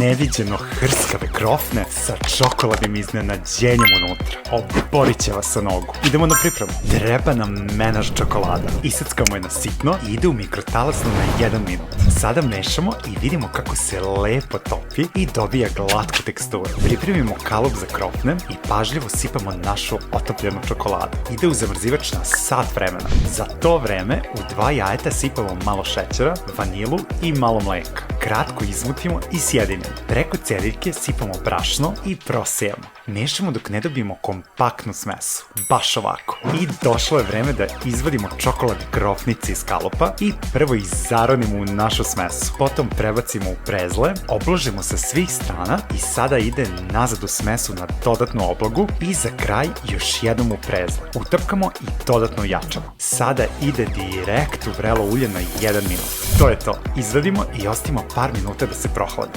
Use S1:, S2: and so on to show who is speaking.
S1: neviđeno hrskave krofne sa čokoladnim iznenađenjem unutra. Oborit će vas sa nogu. Idemo na pripremu. Treba nam menaž čokolada. Iseckamo je na sitno i ide u mikrotalasnu na 1 minut. Sada mešamo i vidimo kako se lepo topi i dobija glatku teksturu. Pripremimo kalup za krofne i pažljivo sipamo našu otopljenu čokoladu. Ide u zamrzivač na sat vremena. Za to vreme u 2 jajeta sipamo malo šećera, vanilu i malo mleka. Kratko izmutimo i sjedinimo. Preko cediljke sipamo brašno i prosijemo. Mešamo dok ne dobijemo kompaktnu smesu. Baš ovako. I došlo je vreme da izvadimo čokoladne krofnice iz kalupa i prvo ih zaronimo u našu smesu. Potom prebacimo u prezle, obložimo sa svih strana i sada ide nazad u smesu na dodatnu oblogu i za kraj još jednom u prezle. Utapkamo i dodatno jačamo. Sada ide direkt u vrelo ulje na 1 minut. To je to. Izvadimo i ostavimo par minuta da se prohlade.